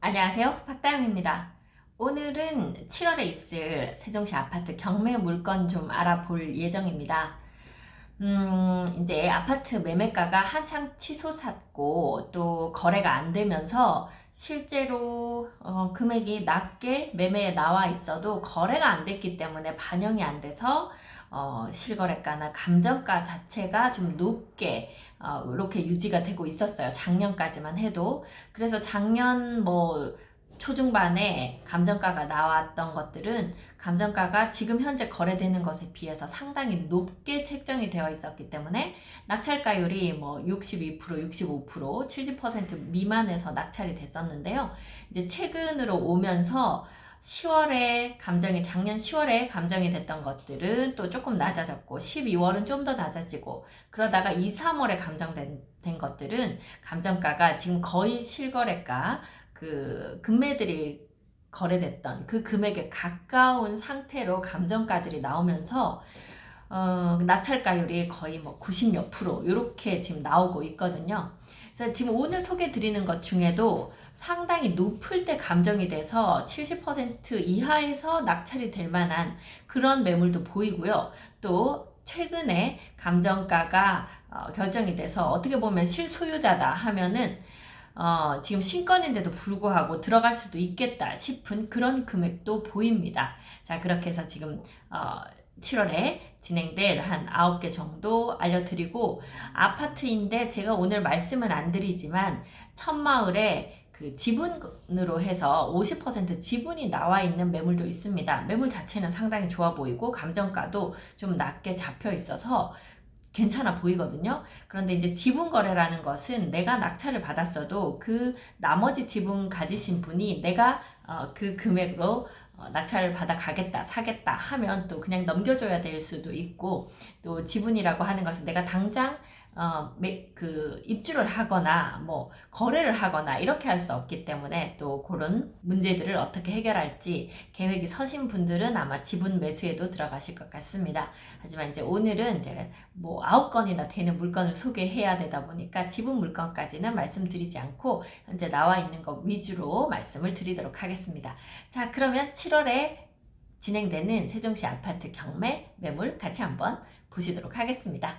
안녕하세요. 박다영입니다. 오늘은 7월에 있을 세종시 아파트 경매 물건 좀 알아볼 예정입니다. 이제 아파트 매매가가 한창 치솟았고 또 거래가 안 되면서 실제로 금액이 낮게 매매에 나와 있어도 거래가 안 됐기 때문에 반영이 안 돼서 실거래가나 감정가 자체가 좀 높게 이렇게 유지가 되고 있었어요. 작년까지만 해도. 그래서 작년 초중반에 감정가가 나왔던 것들은 감정가가 지금 현재 거래되는 것에 비해서 상당히 높게 책정이 되어 있었기 때문에 낙찰가율이 62%, 65%, 70% 미만에서 낙찰이 됐었는데요. 이제 최근으로 오면서 10월에 감정이 작년 10월에 감정이 됐던 것들은 또 조금 낮아졌고 12월은 좀 더 낮아지고 그러다가 2, 3월에 감정된 것들은 감정가가 지금 거의 실거래가 그 금매들이 거래됐던 그 금액에 가까운 상태로 감정가들이 나오면서 낙찰가율이 거의 90 몇 프로 이렇게 지금 나오고 있거든요. 그래서 지금 오늘 소개 드리는 것 중에도 상당히 높을 때 감정이 돼서 70% 이하에서 낙찰이 될 만한 그런 매물도 보이고요. 또 최근에 감정가가 결정이 돼서 어떻게 보면 실소유자다 하면은 지금 신건인데도 불구하고 들어갈 수도 있겠다 싶은 그런 금액도 보입니다. 자, 그렇게 해서 지금 7월에 진행될 한 9개 정도 알려드리고, 아파트인데 제가 오늘 말씀은 안 드리지만 천마을에 그 지분으로 해서 50% 지분이 나와 있는 매물도 있습니다. 매물 자체는 상당히 좋아 보이고 감정가도 좀 낮게 잡혀 있어서 괜찮아 보이거든요. 그런데 이제 지분 거래라는 것은 내가 낙찰을 받았어도 그 나머지 지분 가지신 분이 내가 그 금액으로 낙찰을 받아 가겠다, 사겠다 하면 또 그냥 넘겨줘야 될 수도 있고, 또 지분이라고 하는 것은 내가 당장 입주를 하거나 거래를 하거나 이렇게 할 수 없기 때문에 또 그런 문제들을 어떻게 해결할지 계획이 서신 분들은 아마 지분 매수에도 들어가실 것 같습니다. 하지만 이제 오늘은 제가 9건이나 되는 물건을 소개해야 되다 보니까 지분 물건까지는 말씀드리지 않고 현재 나와 있는 것 위주로 말씀을 드리도록 하겠습니다. 자, 그러면 7월에 진행되는 세종시 아파트 경매 매물 같이 한번 보시도록 하겠습니다.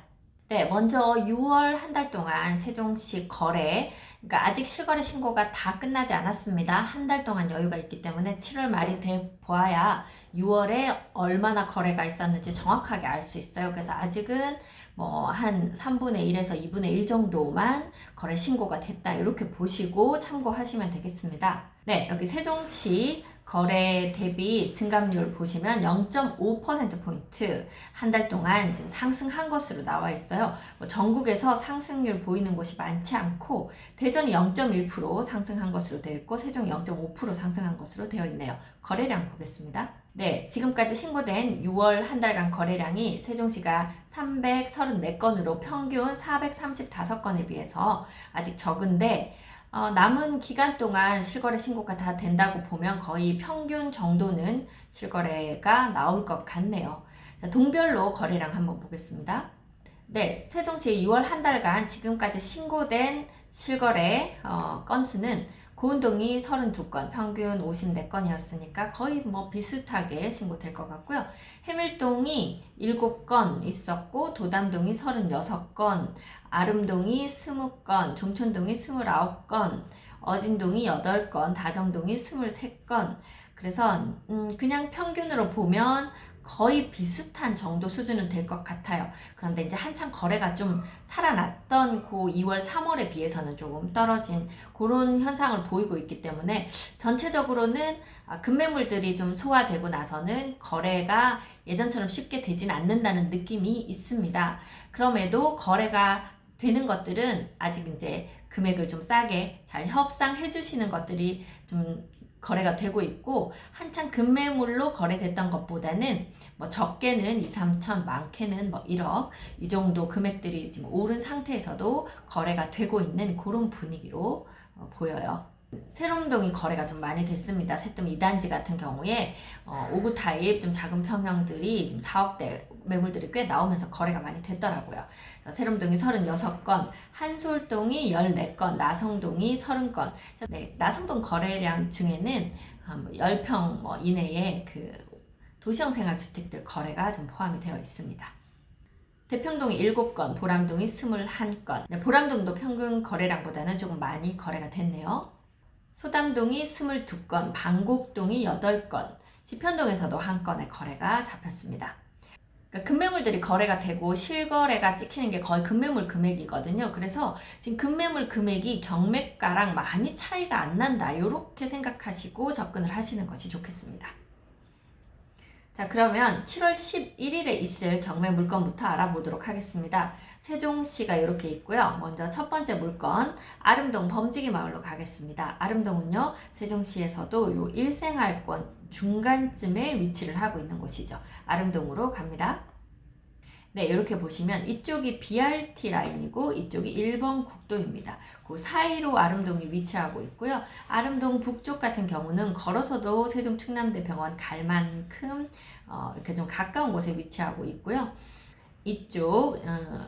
네, 먼저 6월 한 달 동안 세종시 거래, 그러니까 아직 실거래 신고가 다 끝나지 않았습니다. 한 달 동안 여유가 있기 때문에 7월 말이 돼 보아야 6월에 얼마나 거래가 있었는지 정확하게 알 수 있어요. 그래서 아직은 한 3분의 1에서 2분의 1 정도만 거래 신고가 됐다, 이렇게 보시고 참고하시면 되겠습니다. 네, 여기 세종시 거래 대비 증감률 보시면 0.5%포인트 한 달 동안 지금 상승한 것으로 나와 있어요. 전국에서 상승률 보이는 곳이 많지 않고 대전이 0.1% 상승한 것으로 되어 있고 세종이 0.5% 상승한 것으로 되어 있네요. 거래량 보겠습니다. 네, 지금까지 신고된 6월 한 달간 거래량이 세종시가 334건으로 평균 435건에 비해서 아직 적은데, 남은 기간 동안 실거래 신고가 다 된다고 보면 거의 평균 정도는 실거래가 나올 것 같네요. 자, 동별로 거래량 한번 보겠습니다. 네, 세종시 6월 한 달간 지금까지 신고된 실거래 건수는 고운동이 32건, 평균 54건이었으니까 거의 비슷하게 신고될 것 같고요. 해밀동이 7건 있었고, 도담동이 36건, 아름동이 20건, 종촌동이 29건, 어진동이 8건, 다정동이 23건. 그래서 그냥 평균으로 보면 거의 비슷한 정도 수준은 될 것 같아요. 그런데 이제 한창 거래가 좀 살아났던 그 2월, 3월에 비해서는 조금 떨어진 그런 현상을 보이고 있기 때문에 전체적으로는 급매물들이 좀 소화되고 나서는 거래가 예전처럼 쉽게 되진 않는다는 느낌이 있습니다. 그럼에도 거래가 되는 것들은 아직 이제 금액을 좀 싸게 잘 협상해 주시는 것들이 좀 거래가 되고 있고, 한창 급매물로 거래됐던 것보다는 적게는 2, 3천, 많게는 1억 이 정도 금액들이 지금 오른 상태에서도 거래가 되고 있는 그런 분위기로 보여요. 세롬동이 거래가 좀 많이 됐습니다. 세뜸 2단지 같은 경우에 5구 타입 좀 작은 평형들이 지금 4억대 매물들이 꽤 나오면서 거래가 많이 됐더라고요. 세롬동이 36건, 한솔동이 14건, 나성동이 30건. 네, 나성동 거래량 중에는 10평 이내의 그 도시형 생활주택들 거래가 좀 포함이 되어 있습니다. 대평동이 7건, 보람동이 21건. 네, 보람동도 평균 거래량보다는 조금 많이 거래가 됐네요. 소담동이 22건, 방곡동이 8건, 지편동에서도 한 건의 거래가 잡혔습니다. 그러니까 급매물들이 거래가 되고 실거래가 찍히는 게 거의 급매물 금액이거든요. 그래서 지금 급매물 금액이 경매가랑 많이 차이가 안 난다. 이렇게 생각하시고 접근을 하시는 것이 좋겠습니다. 자, 그러면 7월 11일에 있을 경매 물건부터 알아보도록 하겠습니다. 세종시가 이렇게 있고요. 먼저 첫 번째 물건, 아름동 범지기 마을로 가겠습니다. 아름동은요, 세종시에서도 요 일생활권 중간쯤에 위치를 하고 있는 곳이죠. 아름동으로 갑니다. 네, 이렇게 보시면 이쪽이 BRT 라인이고 이쪽이 1번 국도입니다. 그 사이로 아름동이 위치하고 있고요. 아름동 북쪽 같은 경우는 걸어서도 세종 충남대병원 갈 만큼 이렇게 좀 가까운 곳에 위치하고 있고요. 이쪽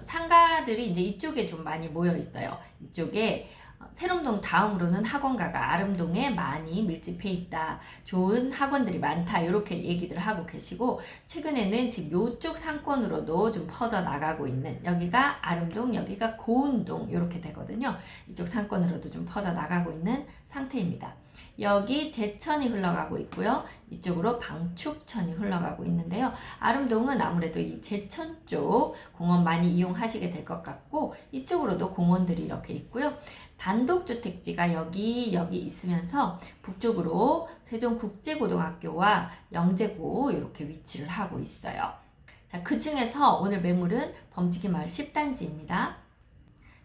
상가들이 이제 이쪽에 좀 많이 모여 있어요. 이쪽에 세롬동 다음으로는 학원가가 아름동에 많이 밀집해 있다. 좋은 학원들이 많다. 이렇게 얘기들 하고 계시고, 최근에는 지금 이쪽 상권으로도 좀 퍼져 나가고 있는, 여기가 아름동, 여기가 고운동 이렇게 되거든요. 이쪽 상권으로도 좀 퍼져 나가고 있는 상태입니다. 여기 제천이 흘러가고 있고요. 이쪽으로 방축천이 흘러가고 있는데요. 아름동은 아무래도 이 제천 쪽 공원 많이 이용하시게 될 것 같고, 이쪽으로도 공원들이 이렇게 있고요. 단독주택지가 여기 있으면서 북쪽으로 세종국제고등학교와 영재고 이렇게 위치를 하고 있어요. 자, 그 중에서 오늘 매물은 범지기 마을 10단지입니다.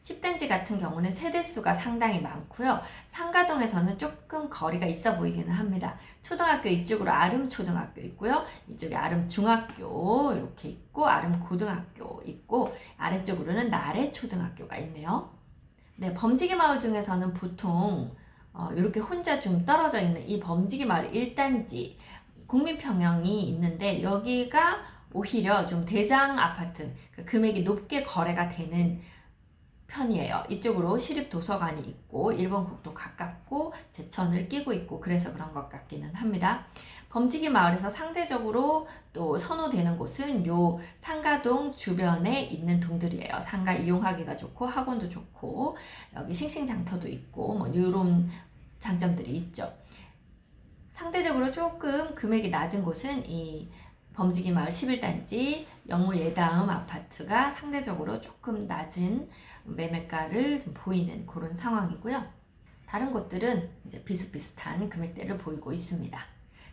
10단지 같은 경우는 세대수가 상당히 많고요. 상가동에서는 조금 거리가 있어 보이기는 합니다. 초등학교 이쪽으로 아름초등학교 있고요. 이쪽에 아름중학교 이렇게 있고 아름고등학교 있고 아래쪽으로는 나래초등학교가 있네요. 네, 범지기 마을 중에서는 보통 이렇게 혼자 좀 떨어져 있는 이 범지기 마을 1단지 국민평형이 있는데 여기가 오히려 좀 대장 아파트, 금액이 높게 거래가 되는 편이에요. 이쪽으로 시립도서관이 있고 일본 국도 가깝고 제천을 끼고 있고 그래서 그런 것 같기는 합니다. 범지기 마을에서 상대적으로 또 선호되는 곳은 요 상가동 주변에 있는 동들이에요. 상가 이용하기가 좋고 학원도 좋고 여기 싱싱장터도 있고 뭐 이런 장점들이 있죠. 상대적으로 조금 금액이 낮은 곳은 이 범지기 마을 11단지 영무 예다음 아파트가 상대적으로 조금 낮은 매매가를 좀 보이는 그런 상황이고요. 다른 곳들은 이제 비슷비슷한 금액대를 보이고 있습니다.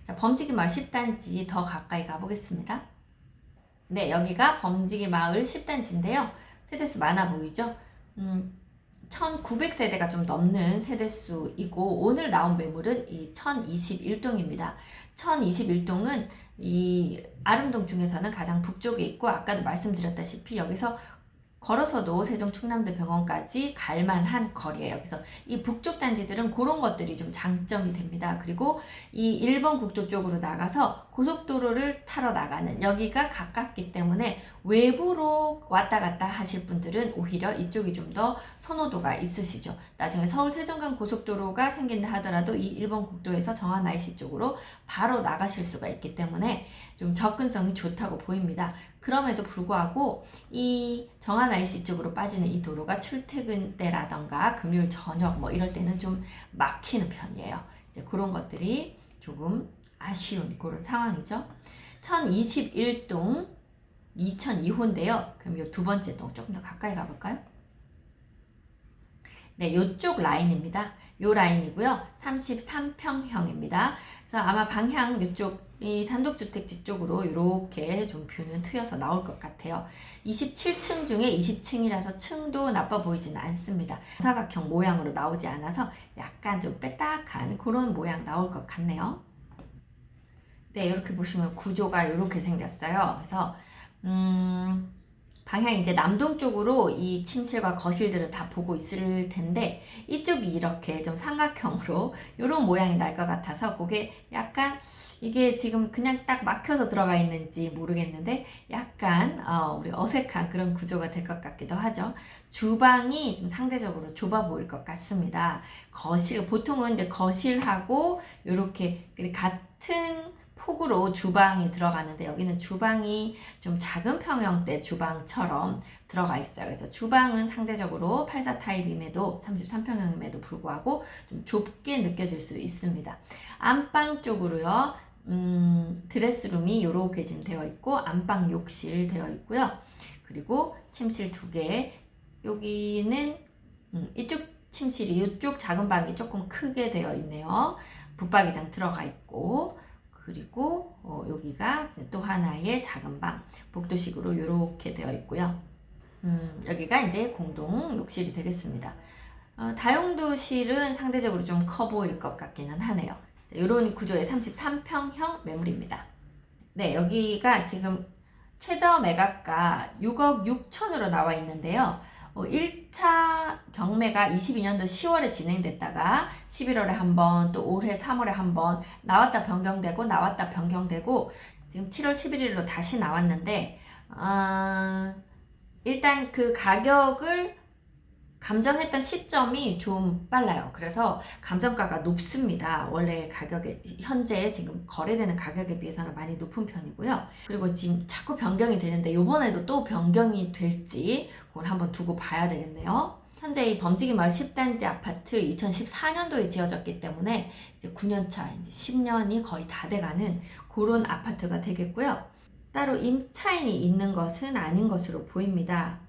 자, 범지기 마을 10단지 더 가까이 가보겠습니다. 네, 여기가 범지기 마을 10단지인데요. 세대수 많아 보이죠? 1900세대가 좀 넘는 세대수이고 오늘 나온 매물은 이 1021동입니다. 1021동은 이 아름동 중에서는 가장 북쪽에 있고 아까도 말씀드렸다시피 여기서 걸어서도 세종 충남대병원까지 갈 만한 거리예요. 그래서 이 북쪽 단지들은 그런 것들이 좀 장점이 됩니다. 그리고 이 1번 국도 쪽으로 나가서 고속도로를 타러 나가는 여기가 가깝기 때문에 외부로 왔다 갔다 하실 분들은 오히려 이쪽이 좀 더 선호도가 있으시죠. 나중에 서울 세종간 고속도로가 생긴다 하더라도 이 1번 국도에서 정한 IC 쪽으로 바로 나가실 수가 있기 때문에 좀 접근성이 좋다고 보입니다. 그럼에도 불구하고 이 정한 IC 쪽으로 빠지는 이 도로가 출퇴근 때라던가 금요일 저녁 뭐 이럴 때는 좀 막히는 편이에요. 이제 그런 것들이 조금 아쉬운 그런 상황이죠. 1021동 2002호인데요. 그럼 이 두 번째 동 조금 더 가까이 가볼까요? 네, 요쪽 라인입니다. 요 라인이고요. 33평형입니다. 그래서 아마 방향 이쪽 이 단독주택지 쪽으로 이렇게 좀 뷰는 트여서 나올 것 같아요. 27층 중에 20층이라서 층도 나빠 보이지는 않습니다. 사각형 모양으로 나오지 않아서 약간 좀 빼딱한 그런 모양 나올 것 같네요. 네, 이렇게 보시면 구조가 이렇게 생겼어요. 그래서 방향이 이제 남동 쪽으로 이 침실과 거실들을 다 보고 있을 텐데 이쪽이 이렇게 좀 삼각형으로 이런 모양이 날 것 같아서 그게 약간 이게 지금 그냥 딱 막혀서 들어가 있는지 모르겠는데 약간 우리 어색한 그런 구조가 될 것 같기도 하죠. 주방이 좀 상대적으로 좁아 보일 것 같습니다. 거실 보통은 이제 거실하고 이렇게 같은 폭으로 주방이 들어가는데 여기는 주방이 좀 작은 평형대 주방처럼 들어가 있어요. 그래서 주방은 상대적으로 84 타입임에도 33평형임에도 불구하고 좀 좁게 느껴질 수 있습니다. 안방 쪽으로요. 드레스룸이 이렇게 지금 되어 있고 안방 욕실 되어 있고요. 그리고 침실 2개. 여기는 이쪽 침실이 이쪽 작은 방이 조금 크게 되어 있네요. 붙박이장 들어가 있고 그리고 여기가 또 하나의 작은 방 복도식으로 이렇게 되어 있고요. 여기가 이제 공동 욕실이 되겠습니다. 다용도실은 상대적으로 좀 커 보일 것 같기는 하네요. 이런 구조의 33평형 매물입니다. 네, 여기가 지금 최저 매각가 6억 6천으로 나와 있는데요. 1차 경매가 22년도 10월에 진행됐다가 11월에 한 번, 또 올해 3월에 한 번 나왔다 변경되고 나왔다 변경되고 지금 7월 11일로 다시 나왔는데 일단 그 가격을 감정했던 시점이 좀 빨라요. 그래서 감정가가 높습니다. 원래 가격에 현재 지금 거래되는 가격에 비해서는 많이 높은 편이고요. 그리고 지금 자꾸 변경이 되는데 이번에도 또 변경이 될지 그걸 한번 두고 봐야 되겠네요. 현재 이 범지기 마을 10단지 아파트 2014년도에 지어졌기 때문에 이제 9년차, 이제 10년이 거의 다 돼가는 그런 아파트가 되겠고요. 따로 임차인이 있는 것은 아닌 것으로 보입니다.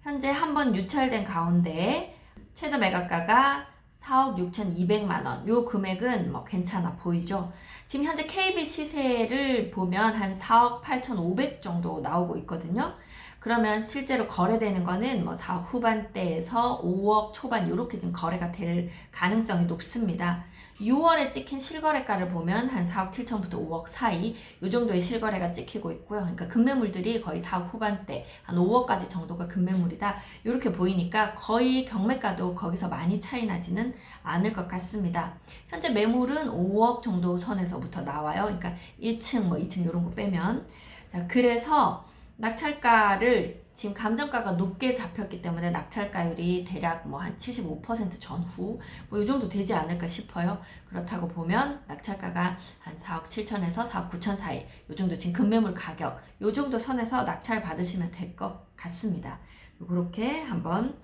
현재 한 번 유찰된 가운데 최저 매각가가 4억 6,200만 원. 요 금액은 뭐 괜찮아 보이죠? 지금 현재 KB 시세를 보면 한 4억 8,500 정도 나오고 있거든요. 그러면 실제로 거래되는 거는 뭐 4억 후반대에서 5억 초반 이렇게 지금 거래가 될 가능성이 높습니다. 6월에 찍힌 실거래가를 보면 한 4억 7천부터 5억 사이 이 정도의 실거래가 찍히고 있고요. 그러니까 금매물들이 거의 4억 후반대 한 5억까지 정도가 금매물이다. 이렇게 보이니까 거의 경매가도 거기서 많이 차이 나지는 않을 것 같습니다. 현재 매물은 5억 정도 선에서부터 나와요. 그러니까 1층 뭐 2층 이런 거 빼면 자 그래서 낙찰가를 지금 감정가가 높게 잡혔기 때문에 낙찰가율이 대략 뭐 한 75% 전후 뭐 이 정도 되지 않을까 싶어요. 그렇다고 보면 낙찰가가 한 4억 7천에서 4억 9천 사이 이 정도 지금 금매물 가격 이 정도 선에서 낙찰 받으시면 될 것 같습니다. 그렇게 한번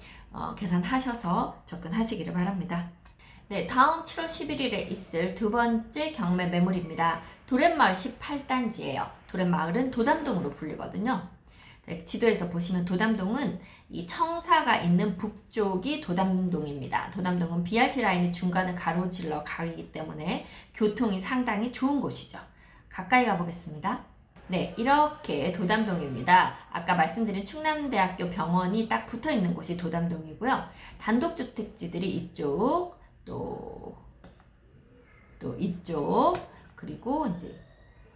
계산하셔서 접근하시기를 바랍니다. 네, 다음 7월 11일에 있을 두 번째 경매 매물입니다. 도렛마을 18단지예요. 도렛마을은 도담동으로 불리거든요. 지도에서 보시면 도담동은 이 청사가 있는 북쪽이 도담동입니다. 도담동은 BRT 라인이 중간을 가로질러 가기 때문에 교통이 상당히 좋은 곳이죠. 가까이 가보겠습니다. 네, 이렇게 도담동입니다. 아까 말씀드린 충남대학교 병원이 딱 붙어 있는 곳이 도담동이고요. 단독주택지들이 이쪽, 또 이쪽, 그리고 이제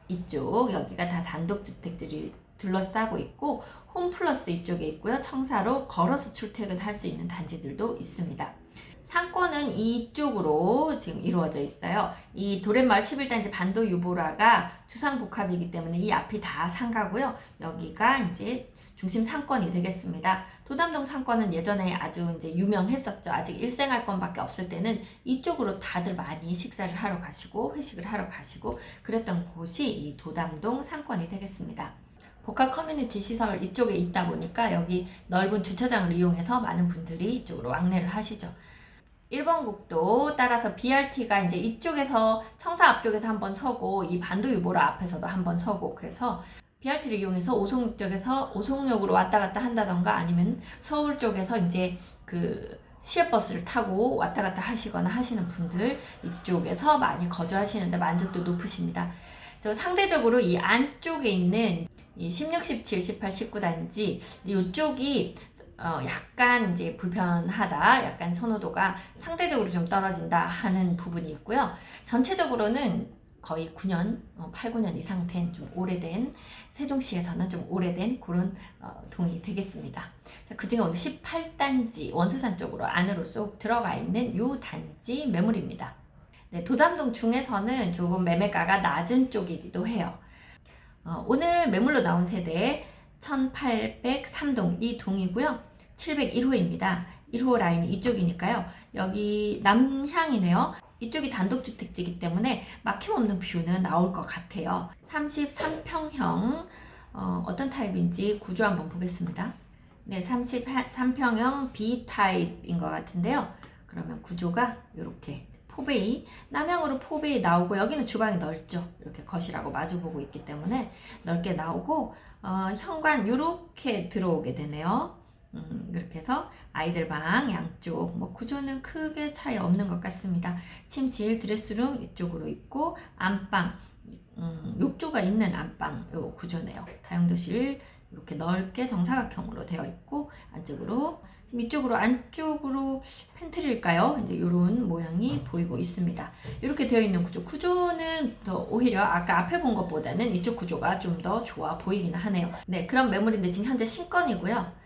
이쪽, 여기가 다 단독주택들이 둘러싸고 있고 홈플러스 이쪽에 있고요. 청사로 걸어서 출퇴근할 수 있는 단지들도 있습니다. 상권은 이쪽으로 지금 이루어져 있어요. 이 도렛마을 11단지 반도 유보라가 주상복합이기 때문에 이 앞이 다 상가고요. 여기가 이제 중심 상권이 되겠습니다. 도담동 상권은 예전에 아주 이제 유명했었죠. 아직 일생활권밖에 없을 때는 이쪽으로 다들 많이 식사를 하러 가시고 회식을 하러 가시고 그랬던 곳이 이 도담동 상권이 되겠습니다. 복합 커뮤니티 시설 이쪽에 있다 보니까 여기 넓은 주차장을 이용해서 많은 분들이 이쪽으로 왕래를 하시죠. 1번 국도 따라서 BRT가 이제 이쪽에서 청사 앞쪽에서 한번 서고 이 반도 유보라 앞에서도 한번 서고 그래서 BRT를 이용해서 오송역 쪽에서 오송역으로 왔다 갔다 한다던가 아니면 서울 쪽에서 이제 그 시외버스를 타고 왔다 갔다 하시거나 하시는 분들 이쪽에서 많이 거주하시는데 만족도 높으십니다. 상대적으로 이 안쪽에 있는 이 16, 17, 18, 19단지 이쪽이 약간 이제 불편하다, 약간 선호도가 상대적으로 좀 떨어진다 하는 부분이 있고요. 전체적으로는 거의 9년, 8, 9년 이상 된 좀 오래된 세종시에서는 좀 오래된 그런 동이 되겠습니다. 자, 그중에 오늘 18단지 원수산 쪽으로 안으로 쏙 들어가 있는 요 단지 매물입니다. 네, 도담동 중에서는 조금 매매가가 낮은 쪽이기도 해요. 오늘 매물로 나온 세대 1803동 이 동이고요. 701호입니다. 1호 라인이 이쪽이니까요. 여기 남향이네요. 이쪽이 단독주택지이기 때문에 막힘없는 뷰는 나올 것 같아요. 33평형 어떤 타입인지 구조 한번 보겠습니다. 네, 33평형 B타입인 것 같은데요. 그러면 구조가 이렇게 포베이, 남향으로 포베이 나오고 여기는 주방이 넓죠. 이렇게 거실하고 마주보고 있기 때문에 넓게 나오고 현관 이렇게 들어오게 되네요. 이렇게 해서 아이들 방 양쪽 뭐 구조는 크게 차이 없는 것 같습니다. 침실, 드레스룸 이쪽으로 있고 안방, 욕조가 있는 안방 요 구조네요. 다용도실 이렇게 넓게 정사각형으로 되어 있고 안쪽으로 지금 이쪽으로 안쪽으로 팬트리일까요? 이제 이런 모양이 보이고 있습니다. 이렇게 되어 있는 구조. 구조는 더 오히려 아까 앞에 본 것보다는 이쪽 구조가 좀 더 좋아 보이긴 하네요. 네, 그런 매물인데 지금 현재 신건이고요.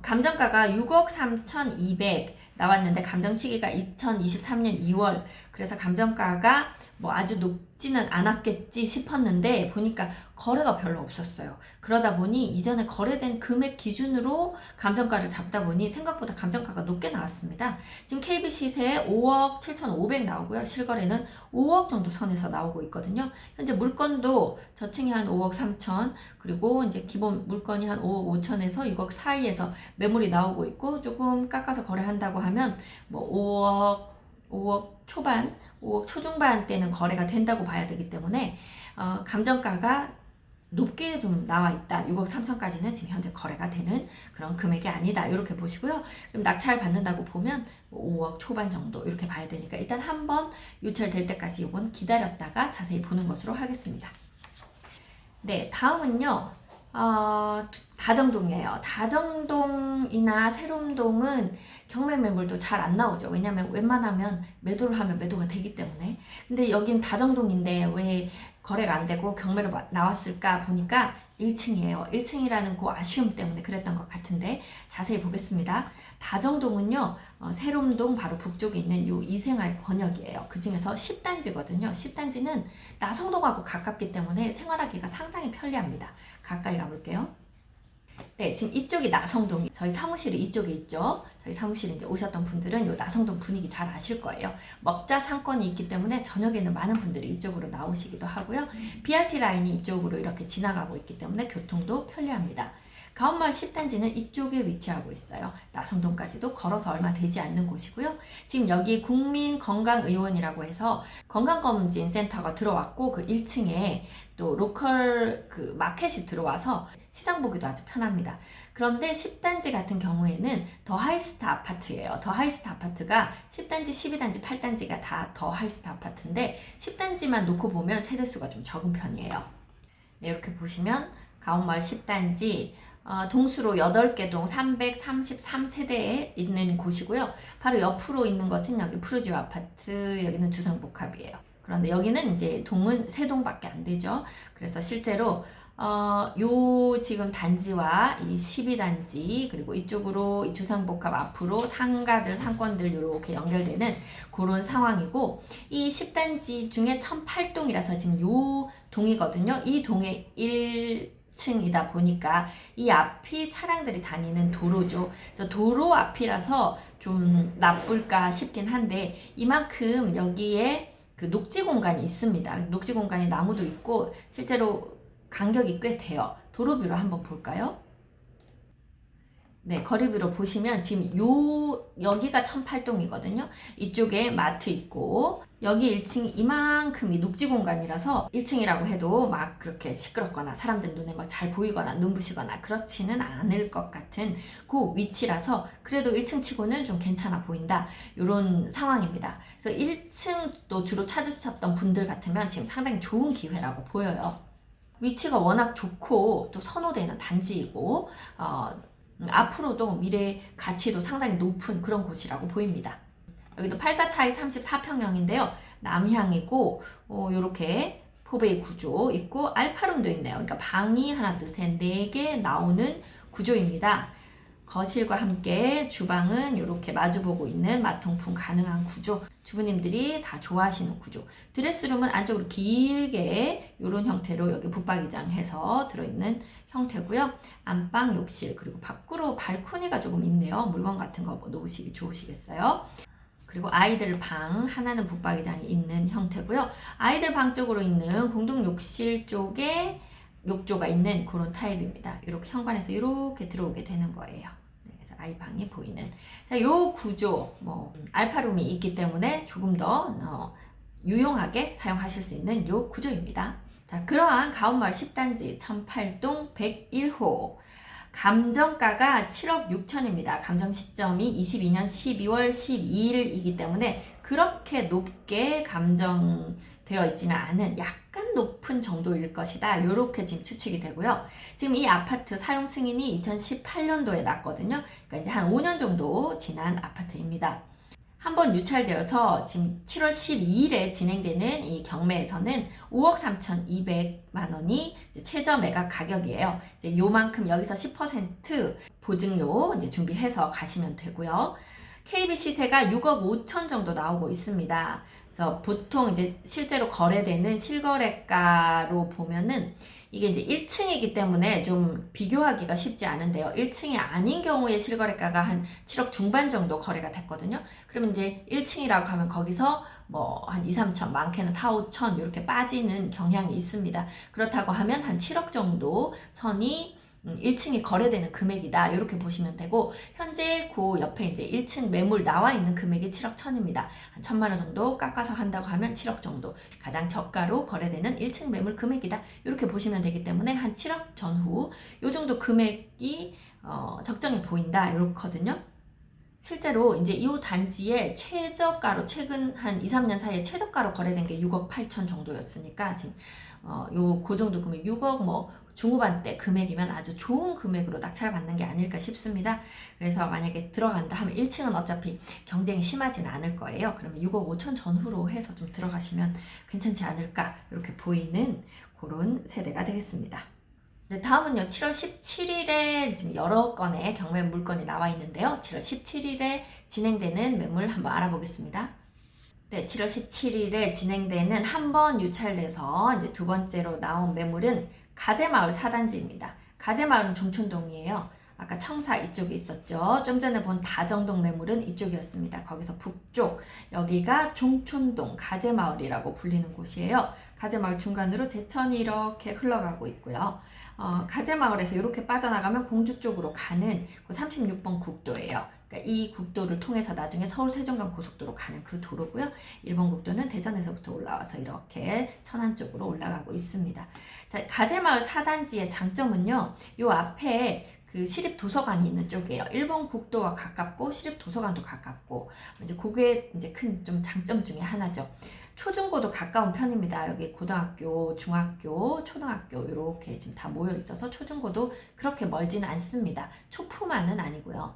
감정가가 6억 3,200 나왔는데 감정 시기가 2023년 2월. 그래서 감정가가 뭐 아주 높지는 않았겠지 싶었는데 보니까 거래가 별로 없었어요. 그러다 보니 이전에 거래된 금액 기준으로 감정가를 잡다 보니 생각보다 감정가가 높게 나왔습니다. 지금 KB 시세에 5억 7,500 나오고요. 실거래는 5억 정도 선에서 나오고 있거든요. 현재 물건도 저층이 한 5억 3천, 그리고 이제 기본 물건이 한 5억 5천에서 6억 사이에서 매물이 나오고 있고, 조금 깎아서 거래한다고 하면 뭐 5억 초반, 5억 초중반 대는 거래가 된다고 봐야 되기 때문에 감정가가 높게 좀 나와 있다. 6억 3천까지는 지금 현재 거래가 되는 그런 금액이 아니다. 이렇게 보시고요. 그럼 낙찰 받는다고 보면 5억 초반 정도 이렇게 봐야 되니까 일단 한번 유찰될 때까지 이건 기다렸다가 자세히 보는 것으로 하겠습니다. 네, 다음은요. 다정동이에요. 다정동이나 세롬동은 경매 매물도 잘 안 나오죠. 왜냐면 웬만하면 매도를 하면 매도가 되기 때문에. 근데 여긴 다정동인데 왜 거래가 안 되고 경매로 나왔을까 보니까 1층이에요. 1층이라는 그 아쉬움 때문에 그랬던 것 같은데 자세히 보겠습니다. 다정동은요, 세롬동 바로 북쪽에 있는 요 이생활 권역이에요. 그 중에서 10단지거든요. 10단지는 나성동하고 가깝기 때문에 생활하기가 상당히 편리합니다. 가까이 가볼게요. 네, 지금 이쪽이 나성동, 저희 사무실이 이쪽에 있죠. 저희 사무실에 이제 오셨던 분들은 요 나성동 분위기 잘 아실 거예요. 먹자 상권이 있기 때문에 저녁에는 많은 분들이 이쪽으로 나오시기도 하고요. BRT 라인이 이쪽으로 이렇게 지나가고 있기 때문에 교통도 편리합니다. 가온마을 10단지는 이쪽에 위치하고 있어요. 나성동까지도 걸어서 얼마 되지 않는 곳이고요. 지금 여기 국민건강의원이라고 해서 건강검진 센터가 들어왔고, 그 1층에 또 로컬 그 마켓이 들어와서 시장 보기도 아주 편합니다. 그런데 10단지 같은 경우에는 더 하이스타 아파트예요. 더 하이스타 아파트가 10단지, 12단지, 8단지가 다 더 하이스타 아파트인데 10단지만 놓고 보면 세대수가 좀 적은 편이에요. 네, 이렇게 보시면 가온마을 10단지 동수로 8개 동 333세대에 있는 곳이고요. 바로 옆으로 있는 것은 여기 푸르지오 아파트, 여기는 주상복합이에요. 그런데 여기는 이제 동은 3동밖에 안 되죠. 그래서 실제로 요 지금 단지와 이 12단지, 그리고 이쪽으로 이 주상복합 앞으로 상가들, 상권들 이렇게 연결되는 그런 상황이고, 이 10단지 중에 1008동이라서 지금 요 동이거든요. 이 동의 1층이다 보니까 이 앞이 차량들이 다니는 도로죠. 그래서 도로 앞이라서 좀 나쁠까 싶긴 한데, 이만큼 여기에 그 녹지 공간이 있습니다. 녹지 공간이 나무도 있고 실제로 간격이 꽤 돼요. 도로뷰로 한번 볼까요? 네, 거리뷰로 보시면 지금 여기가 1008동이거든요. 이쪽에 마트 있고 여기 1층이 이만큼이 녹지 공간이라서 1층이라고 해도 막 그렇게 시끄럽거나 사람들 눈에 막 잘 보이거나 눈부시거나 그렇지는 않을 것 같은 그 위치라서 그래도 1층 치고는 좀 괜찮아 보인다, 이런 상황입니다. 그래서 1층도 주로 찾으셨던 분들 같으면 지금 상당히 좋은 기회라고 보여요. 위치가 워낙 좋고 또 선호되는 단지이고 앞으로도 미래 가치도 상당히 높은 그런 곳이라고 보입니다. 여기도 84타입 34평형인데요. 남향이고 요렇게 포베이 구조 있고 알파룸도 있네요. 그러니까 방이 하나, 둘, 셋, 네 개 나오는 구조입니다. 거실과 함께 주방은 이렇게 마주보고 있는 마통풍 가능한 구조. 주부님들이 다 좋아하시는 구조. 드레스룸은 안쪽으로 길게 이런 형태로 여기 붙박이장 해서 들어있는 형태고요. 안방, 욕실, 그리고 밖으로 발코니가 조금 있네요. 물건 같은 거 놓으시기 좋으시겠어요. 그리고 아이들 방 하나는 붙박이장이 있는 형태고요. 아이들 방 쪽으로 있는 공동 욕실 쪽에 욕조가 있는 그런 타입입니다. 이렇게 현관에서 이렇게 들어오게 되는 거예요. 그래서 아이 방이 보이는. 자, 요 구조 알파룸이 있기 때문에 조금 더 유용하게 사용하실 수 있는 요 구조입니다. 자, 그러한 가온마을 10단지 1008동 101호. 감정가가 7억 6천입니다. 감정 시점이 22년 12월 12일이기 때문에 그렇게 높게 감정되어 있지는 않은 약간 높은 정도일 것이다. 이렇게 지금 추측이 되고요. 지금 이 아파트 사용 승인이 2018년도에 났거든요. 그러니까 이제 한 5년 정도 지난 아파트입니다. 한번 유찰되어서 지금 7월 12일에 진행되는 이 경매에서는 5억 3,200만 원이 최저 매각 가격이에요. 이제 요만큼 여기서 10% 보증료 이제 준비해서 가시면 되고요. KB 시세가 6억 5천 정도 나오고 있습니다. 그래서 보통 이제 실제로 거래되는 실거래가로 보면은 이게 이제 1층이기 때문에 좀 비교하기가 쉽지 않은데요. 1층이 아닌 경우에 실거래가가 한 7억 중반 정도 거래가 됐거든요. 그러면 이제 1층이라고 하면 거기서 한 2, 3천, 많게는 4, 5천 이렇게 빠지는 경향이 있습니다. 그렇다고 하면 한 7억 정도 선이 1층이 거래되는 금액이다. 이렇게 보시면 되고, 현재 그 옆에 이제 1층 매물 나와 있는 금액이 7억 1천입니다. 한 1천만 원 정도 깎아서 한다고 하면 7억 정도. 가장 저가로 거래되는 1층 매물 금액이다. 이렇게 보시면 되기 때문에 한 7억 전후 이 정도 금액이 적정해 보인다. 이렇거든요. 실제로 이제 이 단지의 최저가로 최근 한 2, 3년 사이에 최저가로 거래된 게 6억 8천 정도였으니까 지금 그 정도 금액 6억 중후반대 금액이면 아주 좋은 금액으로 낙찰을 받는 게 아닐까 싶습니다. 그래서 만약에 들어간다 하면 1층은 어차피 경쟁이 심하지는 않을 거예요. 그러면 6억 5천 전후로 해서 좀 들어가시면 괜찮지 않을까 이렇게 보이는 그런 세대가 되겠습니다. 네, 다음은요. 7월 17일에 지금 여러 건의 경매 물건이 나와 있는데요. 7월 17일에 진행되는 매물 한번 알아보겠습니다. 네, 7월 17일에 진행되는 한 번 유찰돼서 이제 두 번째로 나온 매물은 가재마을 4단지입니다. 가재마을은 종촌동이에요. 아까 청사 이쪽에 있었죠. 좀 전에 본 다정동 매물은 이쪽이었습니다. 거기서 북쪽, 여기가 종촌동 가재마을이라고 불리는 곳이에요. 가재마을 중간으로 제천이 이렇게 흘러가고 있고요. 가재마을에서 이렇게 빠져나가면 공주 쪽으로 가는 그 36번 국도예요. 그러니까 이 국도를 통해서 나중에 서울 세종간 고속도로 가는 그 도로고요. 1번 국도는 대전에서부터 올라와서 이렇게 천안 쪽으로 올라가고 있습니다. 자, 가재마을 4단지의 장점은요. 요 앞에 그 시립 도서관이 있는 쪽이에요. 1번 국도와 가깝고 시립 도서관도 가깝고 이제 그게 이제 큰 좀 장점 중에 하나죠. 초중고도 가까운 편입니다. 여기 고등학교, 중학교, 초등학교 이렇게 지금 다 모여 있어서 초중고도 그렇게 멀지는 않습니다. 초품화는 아니고요.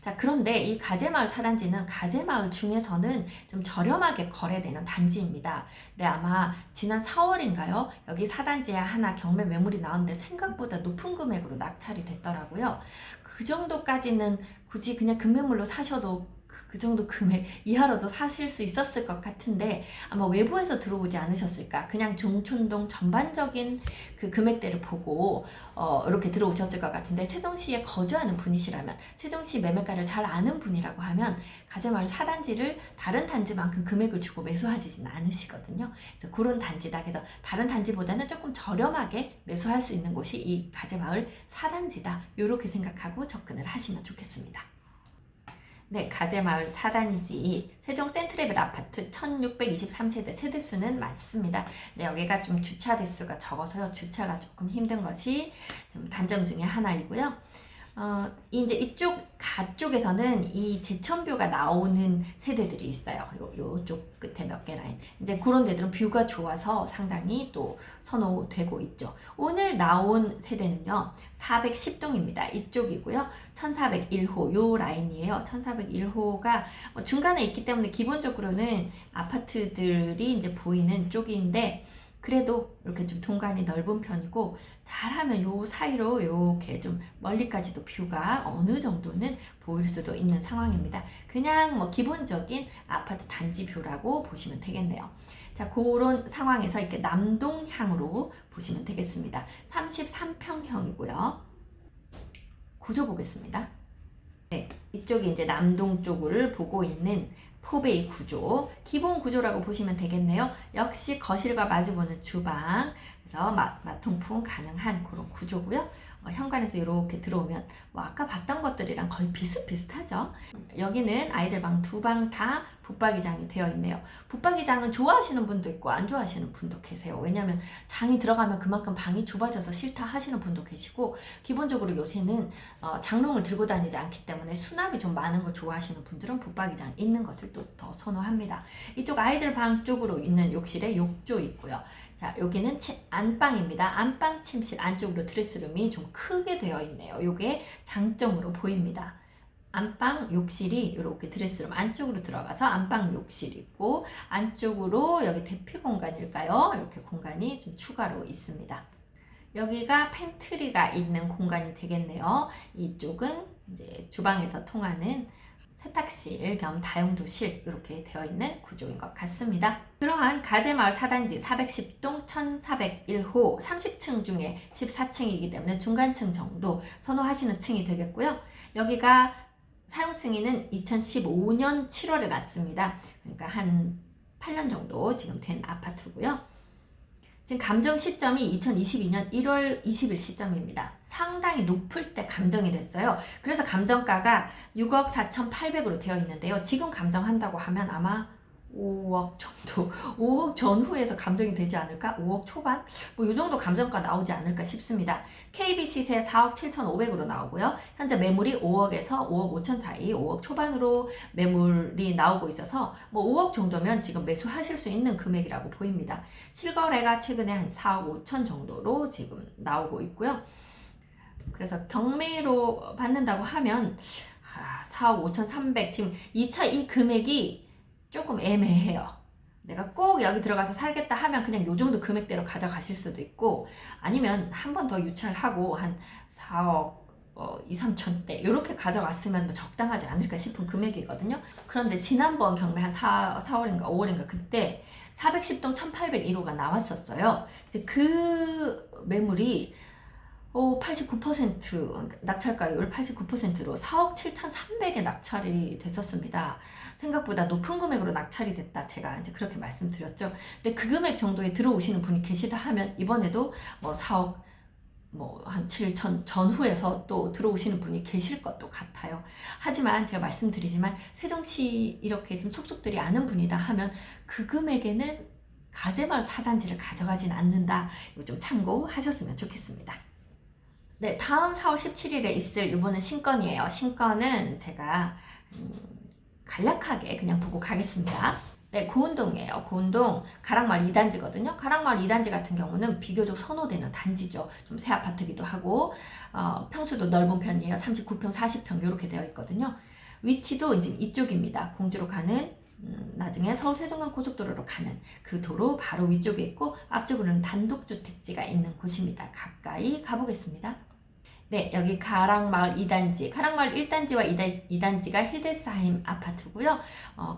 자, 그런데 이 가재마을 4단지는 가재마을 중에서는 좀 저렴하게 거래되는 단지입니다. 근데 아마 지난 4월인가요? 여기 4단지에 하나 경매 매물이 나왔는데 생각보다 높은 금액으로 낙찰이 됐더라고요. 그 정도까지는 굳이 그냥 금매물로 사셔도 그 정도 금액 이하로도 사실 수 있었을 것 같은데 아마 외부에서 들어오지 않으셨을까. 그냥 종촌동 전반적인 그 금액대를 보고 이렇게 들어오셨을 것 같은데, 세종시에 거주하는 분이시라면, 세종시 매매가를 잘 아는 분이라고 하면 가재마을 4단지를 다른 단지만큼 금액을 주고 매수하지는 않으시거든요. 그래서 그런 단지다. 그래서 다른 단지보다는 조금 저렴하게 매수할 수 있는 곳이 이 가재마을 4단지다. 이렇게 생각하고 접근을 하시면 좋겠습니다. 네, 가재마을 4단지 세종 센트레벨 아파트 1623세대 세대수는 많습니다. 네, 여기가 좀 주차 대수가 적어서요. 주차가 조금 힘든 것이 좀 단점 중에 하나이고요. 이제 이쪽 가쪽에서는 이 제천뷰가 나오는 세대들이 있어요. 요쪽 끝에 몇 개 라인. 이제 그런 데들은 뷰가 좋아서 상당히 또 선호되고 있죠. 오늘 나온 세대는요, 410동입니다. 이쪽이고요. 1401호 요 라인이에요. 1401호가 중간에 있기 때문에 기본적으로는 아파트들이 이제 보이는 쪽인데, 그래도 이렇게 좀 동간이 넓은 편이고, 잘하면 요 사이로 이렇게 좀 멀리까지도 뷰가 어느 정도는 보일 수도 있는 상황입니다. 그냥 뭐 기본적인 아파트 단지 뷰라고 보시면 되겠네요. 자, 그런 상황에서 이렇게 남동향으로 보시면 되겠습니다. 33평형이고요. 구조 보겠습니다. 네, 이쪽이 이제 남동 쪽을 보고 있는 포베이 구조, 기본 구조라고 보시면 되겠네요. 역시 거실과 마주보는 주방, 그래서 마통풍 가능한 그런 구조고요. 현관에서 이렇게 들어오면 뭐 아까 봤던 것들이랑 거의 비슷비슷하죠. 여기는 아이들 방 두 방 다 붙박이장이 되어 있네요. 붙박이장은 좋아하시는 분도 있고 안 좋아하시는 분도 계세요. 왜냐하면 장이 들어가면 그만큼 방이 좁아져서 싫다 하시는 분도 계시고, 기본적으로 요새는 장롱을 들고 다니지 않기 때문에 수납이 좀 많은 걸 좋아하시는 분들은 붙박이장 있는 것을 또 더 선호합니다. 이쪽 아이들 방 쪽으로 있는 욕실에 욕조 있고요. 자, 여기는 안방입니다. 안방 침실 안쪽으로 드레스룸이 좀 크게 되어 있네요. 이게 장점으로 보입니다. 안방 욕실이 이렇게 드레스룸 안쪽으로 들어가서 안방 욕실이 있고, 안쪽으로 여기 대피 공간일까요? 이렇게 공간이 좀 추가로 있습니다. 여기가 팬트리가 있는 공간이 되겠네요. 이쪽은 이제 주방에서 통하는 세탁실 겸 다용도실 이렇게 되어 있는 구조인 것 같습니다. 그러한 가재마을 4단지 410동 1401호 30층 중에 14층이기 때문에 중간층 정도 선호하시는 층이 되겠고요. 여기가 사용 승인은 2015년 7월에 났습니다. 그러니까 한 8년 정도 지금 된 아파트고요. 지금 감정 시점이 2022년 1월 20일 시점입니다. 상당히 높을 때 감정이 됐어요. 그래서 감정가가 6억 4,800으로 되어 있는데요. 지금 감정한다고 하면 아마 5억 정도, 5억 전후에서 감정이 되지 않을까? 5억 초반? 뭐 이 정도 감정가 나오지 않을까 싶습니다. KB 시세 4억 7,500으로 나오고요. 현재 매물이 5억에서 5억 5천 사이, 5억 초반으로 매물이 나오고 있어서 뭐 5억 정도면 지금 매수하실 수 있는 금액이라고 보입니다. 실거래가 최근에 한 4억 5천 정도로 지금 나오고 있고요. 그래서 경매로 받는다고 하면 4억 5,300, 지금 이 금액이 조금 애매해요. 내가 꼭 여기 들어가서 살겠다 하면 그냥 요 정도 금액대로 가져가실 수도 있고, 아니면 한 번 더 유찰하고 한 4억 2, 3천대 이렇게 가져갔으면 뭐 적당하지 않을까 싶은 금액이거든요. 그런데 지난번 경매 한 4월인가 5월인가 그때 410동 1801호가 나왔었어요. 이제 그 매물이 89% 낙찰가율 89%로 4억 7,300에 낙찰이 됐었습니다. 생각보다 높은 금액으로 낙찰이 됐다, 제가 이제 그렇게 말씀드렸죠. 근데 그 금액 정도에 들어오시는 분이 계시다 하면 이번에도 뭐 4억 한 7천 전후에서 또 들어오시는 분이 계실 것도 같아요. 하지만 제가 말씀드리지만 세종시 이렇게 좀 속속들이 아는 분이다 하면 그 금액에는 가재마을 4단지를 가져가진 않는다. 이거 좀 참고하셨으면 좋겠습니다. 네, 다음 4월 17일에 있을 이번은 신건이에요. 신건은 제가 간략하게 그냥 보고 가겠습니다. 네, 고운동이에요. 고운동 가락마을 2단지거든요. 가락마을 2단지 같은 경우는 비교적 선호되는 단지죠. 좀 새 아파트기도 하고 평수도 넓은 편이에요. 39평, 40평 이렇게 되어 있거든요. 위치도 이제 이쪽입니다. 공주로 가는 나중에 서울 세종간 고속도로로 가는 그 도로 바로 위쪽에 있고, 앞쪽으로는 단독주택지가 있는 곳입니다. 가까이 가보겠습니다. 네, 여기 가락마을 2단지, 가락마을 1단지와 2단지가 힐데스하임 아파트고요.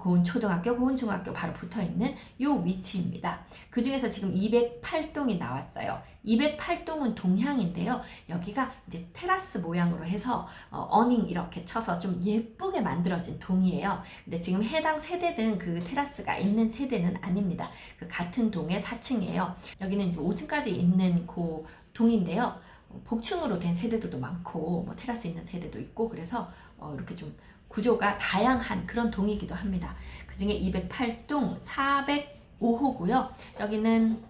고운초등학교, 고운중학교 바로 붙어있는 요 위치입니다. 그 중에서 지금 208동이 나왔어요. 208동은 동향인데요. 여기가 이제 테라스 모양으로 해서 어닝 이렇게 쳐서 좀 예쁘게 만들어진 동이에요. 근데 지금 해당 세대든 그 테라스가 있는 세대는 아닙니다. 그 같은 동의 4층이에요. 여기는 이제 5층까지 있는 그 동인데요. 복층으로 된 세대들도 많고 뭐 테라스 있는 세대도 있고, 그래서 이렇게 좀 구조가 다양한 그런 동이기도 합니다. 그 중에 208동 405호고요. 여기는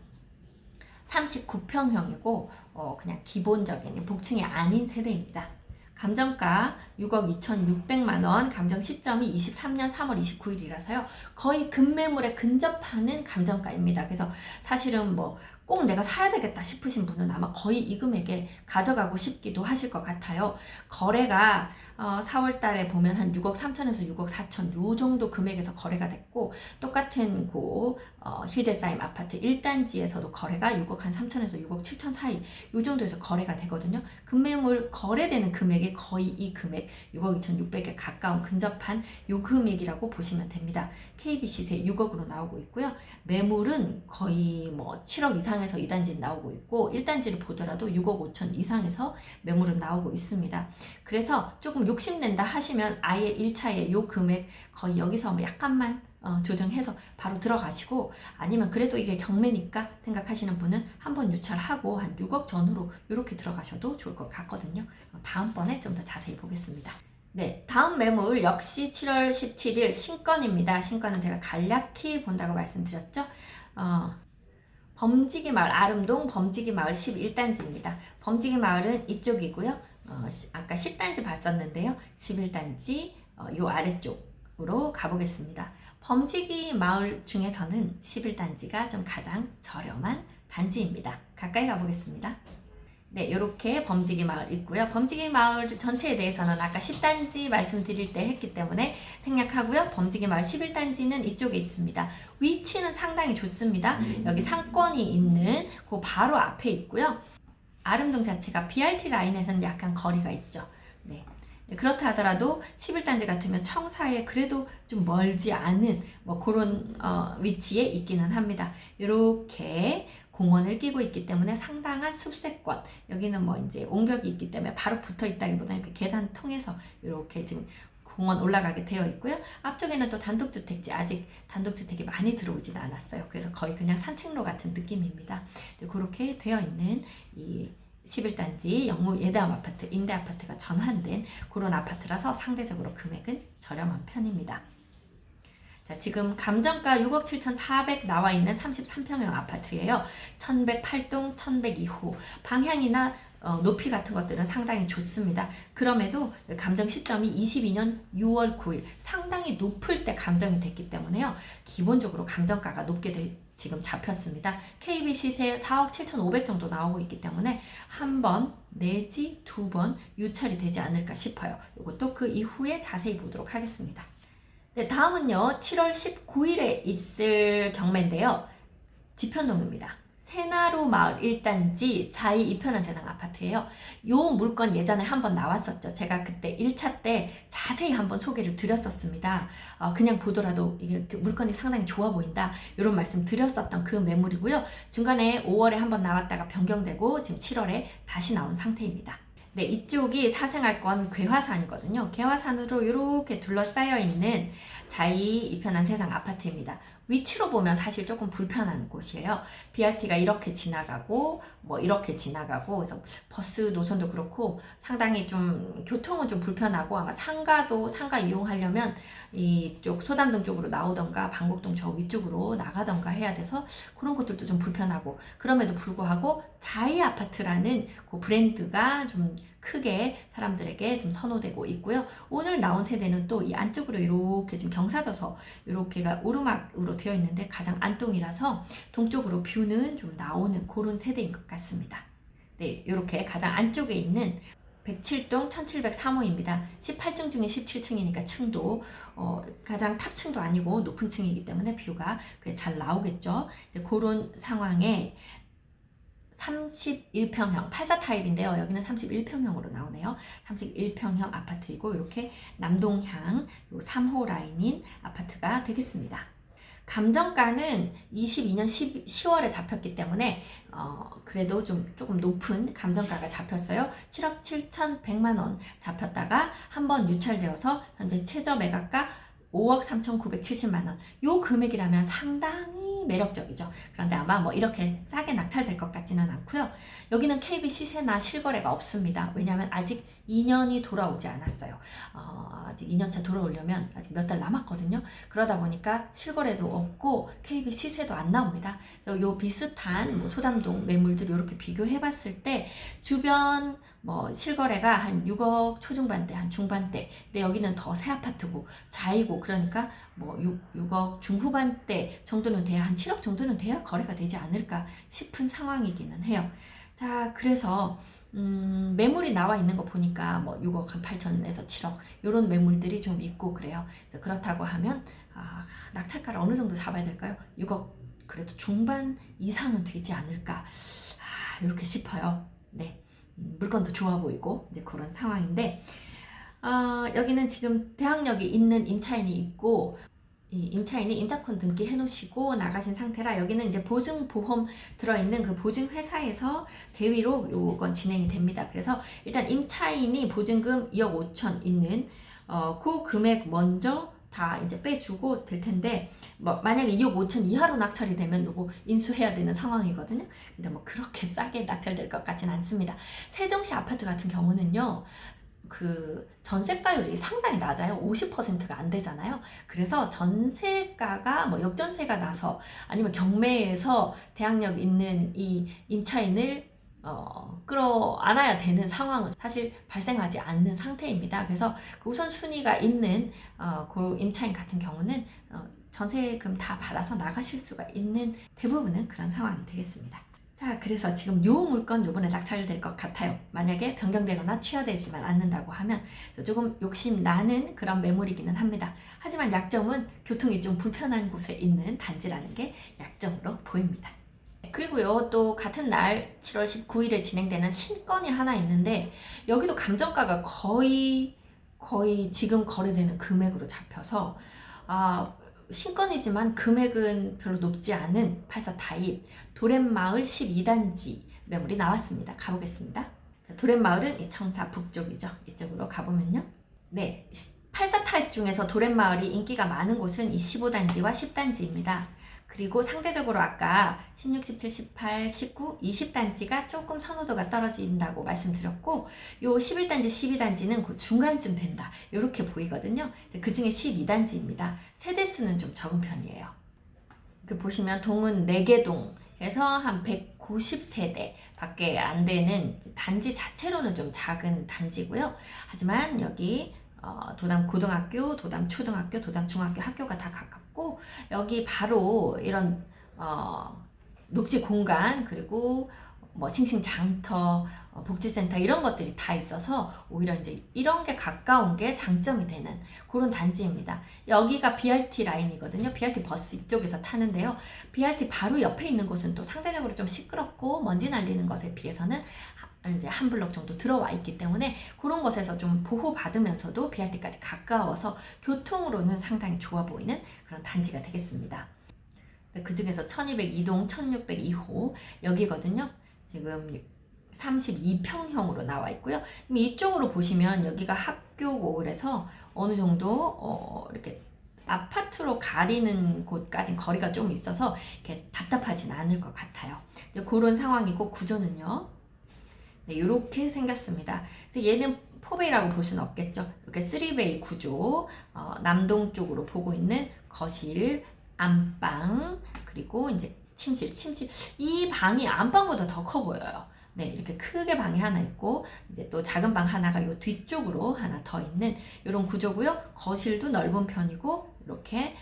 39평형이고 그냥 기본적인 복층이 아닌 세대입니다. 감정가 6억 2,600만 원, 감정 시점이 23년 3월 29일이라서요. 거의 급매물에 근접하는 감정가입니다. 그래서 사실은 뭐 꼭 내가 사야 되겠다 싶으신 분은 아마 거의 이 금액에 가져가고 싶기도 하실 것 같아요. 거래가 4월 달에 보면 한 6억 3천에서 6억 4천 요 정도 금액에서 거래가 됐고, 똑같은 힐데사임 아파트 1단지에서도 거래가 6억 한 3천에서 6억 7천 사이 요 정도에서 거래가 되거든요. 급매물 거래되는 금액이 거의 이 금액 6억 2,600에 가까운 근접한 요 금액이라고 보시면 됩니다. KB 시세 6억으로 나오고 있고요. 매물은 거의 뭐 7억 이상에서 2단지 나오고 있고, 1단지를 보더라도 6억 5천 이상에서 매물은 나오고 있습니다. 그래서 조금 욕심낸다 하시면 아예 1차에 요 금액 거의 여기서 뭐 약간만 조정해서 바로 들어가시고, 아니면 그래도 이게 경매니까 생각하시는 분은 한번 유찰하고 한 6억 전후로 이렇게 들어가셔도 좋을 것 같거든요. 다음번에 좀 더 자세히 보겠습니다. 네, 다음 매물 역시 7월 17일 신건입니다. 신건은 제가 간략히 본다고 말씀드렸죠. 범지기 마을, 아름동 범지기 마을 11단지입니다. 범지기 마을은 이쪽이고요. 아까 10단지 봤었는데요. 11단지 요 아래쪽으로 가보겠습니다. 범지기 마을 중에서는 11단지가 좀 가장 저렴한 단지입니다. 가까이 가보겠습니다. 네, 이렇게 범지기 마을 있고요. 범지기 마을 전체에 대해서는 아까 10단지 말씀드릴 때 했기 때문에 생략하고요. 범지기 마을 11단지는 이쪽에 있습니다. 위치는 상당히 좋습니다. 여기 상권이 있는 그 바로 앞에 있고요. 아름동 자체가 BRT 라인에서는 약간 거리가 있죠. 네. 그렇다 하더라도 11단지 같으면 청사에 그래도 좀 멀지 않은 뭐 그런 위치에 있기는 합니다. 이렇게 공원을 끼고 있기 때문에 상당한 숲세권, 여기는 뭐 이제 옹벽이 있기 때문에 바로 붙어 있다기보다는 그 계단 통해서 이렇게 지금 공원 올라가게 되어 있고요. 앞쪽에는 또 단독주택지, 아직 단독주택이 많이 들어오진 않았어요. 그래서 거의 그냥 산책로 같은 느낌입니다. 그렇게 되어 있는 이 11단지 영무 예대암 아파트, 임대 아파트가 전환된 그런 아파트라서 상대적으로 금액은 저렴한 편입니다. 자, 지금 감정가 6억 7,400 나와 있는 33평형 아파트예요. 1108동, 1102호. 방향이나 높이 같은 것들은 상당히 좋습니다. 그럼에도 감정 시점이 22년 6월 9일 상당히 높을 때 감정이 됐기 때문에요. 기본적으로 감정가가 높게 지금 잡혔습니다. KB 시세 4억 7,500 정도 나오고 있기 때문에 한 번 내지 두 번 유찰이 되지 않을까 싶어요. 이것도 그 이후에 자세히 보도록 하겠습니다. 네, 다음은요. 7월 19일에 있을 경매인데요. 지편동입니다. 새나루 마을 1단지 자이 이편한 세상 아파트예요. 요 물건 예전에 한번 나왔었죠. 제가 그때 1차 때 자세히 한번 소개를 드렸었습니다. 그냥 보더라도 이게 물건이 상당히 좋아 보인다, 이런 말씀 드렸었던 그 매물이고요. 중간에 5월에 한번 나왔다가 변경되고 지금 7월에 다시 나온 상태입니다. 네, 이쪽이 사생활권 괴화산이거든요. 괴화산으로 이렇게 둘러싸여 있는 자이 이편한 세상 아파트입니다. 위치로 보면 사실 조금 불편한 곳이에요. BRT가 이렇게 지나가고 뭐 이렇게 지나가고, 그래서 버스 노선도 그렇고 상당히 좀 교통은 좀 불편하고, 아마 상가 이용하려면 이쪽 소담동 쪽으로 나오던가 방곡동 저 위쪽으로 나가던가 해야 돼서 그런 것들도 좀 불편하고, 그럼에도 불구하고 자이 아파트라는 그 브랜드가 좀 크게 사람들에게 좀 선호되고 있고요. 오늘 나온 세대는 또 이 안쪽으로 이렇게 좀 경사져서 이렇게가 오르막으로 되어 있는데 가장 안동이라서 동쪽으로 뷰는 좀 나오는 그런 세대인 것 같습니다. 네, 이렇게 가장 안쪽에 있는 107동 1703호입니다. 18층 중에 17층이니까 층도 가장 탑층도 아니고 높은 층이기 때문에 뷰가 잘 나오겠죠. 이제 그런 상황에 31평형 84 타입인데요. 여기는 31평형으로 나오네요. 31평형 아파트이고 이렇게 남동향 3호 라인인 아파트가 되겠습니다. 감정가는 22년 10월에 잡혔기 때문에 그래도 조금 높은 감정가가 잡혔어요. 7억 7,100만 원 잡혔다가 한번 유찰되어서 현재 최저 매각가 5억 3,970만 원. 요 금액이라면 상당히 매력적이죠. 그런데 아마 뭐 이렇게 싸게 낙찰될 것 같지는 않고요. 여기는 KB 시세나 실거래가 없습니다. 왜냐하면 아직 2년이 돌아오지 않았어요. 아직 2년차 돌아오려면 아직 몇 달 남았거든요. 그러다 보니까 실거래도 없고 KB 시세도 안 나옵니다. 그래서 요 비슷한 뭐 소담동 매물들 이렇게 비교해 봤을 때 주변 뭐 실거래가 한 6억 초중반대, 한 중반대. 근데 여기는 더 새 아파트고 좌이고 그러니까 뭐 6억 중후반대 정도는 돼야, 한 7억 정도는 돼야 거래가 되지 않을까 싶은 상황이기는 해요. 자, 그래서 매물이 나와 있는 거 보니까 뭐 6억 한 8천에서 7억 이런 매물들이 좀 있고 그래요. 그래서 그렇다고 하면 낙찰가를 어느 정도 잡아야 될까요? 6억 그래도 중반 이상은 되지 않을까 이렇게 싶어요. 네, 물건도 좋아 보이고 이제 그런 상황인데 여기는 지금 대학역에 있는 임차인이 있고 이 임차인이 임차권 등기해 놓으시고 나가신 상태라 여기는 이제 보증보험 들어있는 그 보증회사에서 대위로 요건 진행이 됩니다. 그래서 일단 임차인이 보증금 2억 5천 있는 그 금액 먼저 다 이제 빼주고 될 텐데 뭐 만약에 2억 5천 이하로 낙찰이 되면 요거 인수해야 되는 상황이거든요. 근데 뭐 그렇게 싸게 낙찰될 것 같진 않습니다. 세종시 아파트 같은 경우는요. 그 전세가율이 상당히 낮아요. 50%가 안 되잖아요. 그래서 전세가가 뭐 역전세가 나서 아니면 경매에서 대학력 있는 이 임차인을 끌어안아야 되는 상황은 사실 발생하지 않는 상태입니다. 그래서 그 우선순위가 있는 그 임차인 같은 경우는 전세금 다 받아서 나가실 수가 있는 대부분은 그런 상황이 되겠습니다. 자, 그래서 지금 요 물건 요번에 낙찰될 것 같아요. 만약에 변경되거나 취하되지만 않는다고 하면 조금 욕심 나는 그런 매물이기는 합니다. 하지만 약점은 교통이 좀 불편한 곳에 있는 단지라는 게 약점으로 보입니다. 그리고요, 또 같은 날 7월 19일에 진행되는 신건이 하나 있는데 여기도 감정가가 거의 지금 거래되는 금액으로 잡혀서 신건이지만 금액은 별로 높지 않은 84 타입 도렛마을 12단지 매물이 나왔습니다. 가보겠습니다. 도렛마을은 이 청사 북쪽이죠. 이쪽으로 가보면요. 네, 84 타입 중에서 도렛마을이 인기가 많은 곳은 이 15단지와 10단지입니다. 그리고 상대적으로 아까 16, 17, 18, 19, 20단지가 조금 선호도가 떨어진다고 말씀드렸고 요 11단지, 12단지는 그 중간쯤 된다 이렇게 보이거든요. 그 중에 12단지입니다. 세대수는 좀 적은 편이에요. 이렇게 보시면 동은 4개 동에서 한 190세대 밖에 안 되는 단지 자체로는 좀 작은 단지고요. 하지만 여기 도담 고등학교, 도담 초등학교, 도담 중학교 학교가 다 가깝고 여기 바로 이런 녹지 공간 그리고 뭐 싱싱장터, 복지센터 이런 것들이 다 있어서 오히려 이제 이런 게 가까운 게 장점이 되는 그런 단지입니다. 여기가 BRT 라인이거든요. BRT 버스 이쪽에서 타는데요. BRT 바로 옆에 있는 곳은 또 상대적으로 좀 시끄럽고 먼지 날리는 것에 비해서는 이제 한 블럭 정도 들어와 있기 때문에 그런 곳에서 좀 보호받으면서도 BRT까지 가까워서 교통으로는 상당히 좋아 보이는 그런 단지가 되겠습니다. 그 중에서 1202동 1602호 여기거든요. 지금 32평형으로 나와 있고요. 이쪽으로 보시면 여기가 학교고 그래서 어느 정도 이렇게 아파트로 가리는 곳까지 거리가 좀 있어서 이렇게 답답하진 않을 것 같아요. 그런 상황이고 구조는요. 네, 이렇게 생겼습니다. 그래서 얘는 4베이라고 볼 수는 없겠죠. 이렇게 3베이 구조, 남동 쪽으로 보고 있는 거실, 안방, 그리고 이제 침실. 이 방이 안방보다 더 커 보여요. 네, 이렇게 크게 방이 하나 있고, 이제 또 작은 방 하나가 요 뒤쪽으로 하나 더 있는 이런 구조고요. 거실도 넓은 편이고, 이렇게,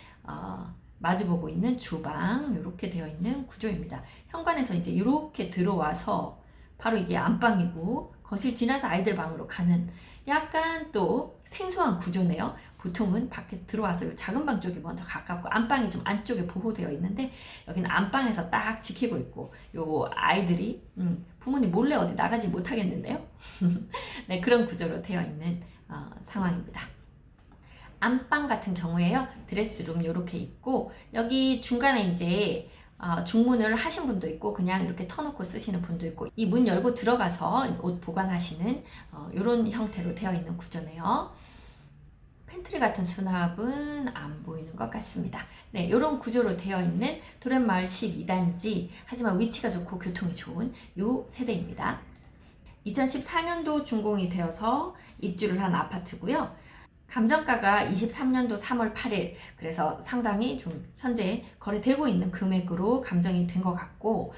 마주보고 있는 주방, 이렇게 되어 있는 구조입니다. 현관에서 이제 이렇게 들어와서, 바로 이게 안방이고 거실 지나서 아이들 방으로 가는 약간 또 생소한 구조네요. 보통은 밖에서 들어와서 이 작은 방 쪽이 먼저 가깝고 안방이 좀 안쪽에 보호되어 있는데 여기는 안방에서 딱 지키고 있고 요 아이들이 부모님 몰래 어디 나가지 못하겠는데요. 네, 그런 구조로 되어 있는 상황입니다. 안방 같은 경우에요. 드레스룸 이렇게 있고 여기 중간에 이제 중문을 하신 분도 있고 그냥 이렇게 터놓고 쓰시는 분도 있고 이 문 열고 들어가서 옷 보관하시는 이런 형태로 되어 있는 구조네요. 팬트리 같은 수납은 안 보이는 것 같습니다. 네, 이런 구조로 되어 있는 도련마을 12단지, 하지만 위치가 좋고 교통이 좋은 요 세대입니다. 2014년도 준공이 되어서 입주를 한 아파트고요. 감정가가 23년도 3월 8일, 그래서 상당히 좀 현재 거래되고 있는 금액으로 감정이 된 것 같고,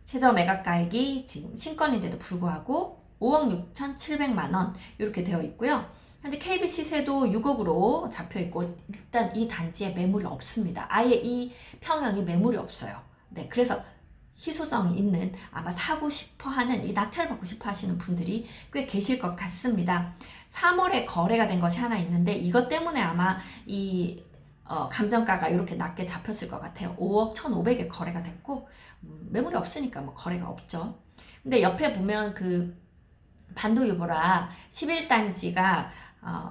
최저 매각가액이 지금 신건인데도 불구하고 5억 6,700만 원 이렇게 되어 있고요. 현재 KB 시세도 6억으로 잡혀 있고, 일단 이 단지에 매물이 없습니다. 아예 이 평형이 매물이 없어요. 네, 그래서 희소성이 있는, 아마 사고 싶어 하는, 이 낙찰 받고 싶어 하시는 분들이 꽤 계실 것 같습니다. 3월에 거래가 된 것이 하나 있는데, 이것 때문에 아마 이 감정가가 이렇게 낮게 잡혔을 것 같아요. 5억 1,500에 거래가 됐고, 매물이 없으니까 뭐 거래가 없죠. 근데 옆에 보면 그 반도유보라 11단지가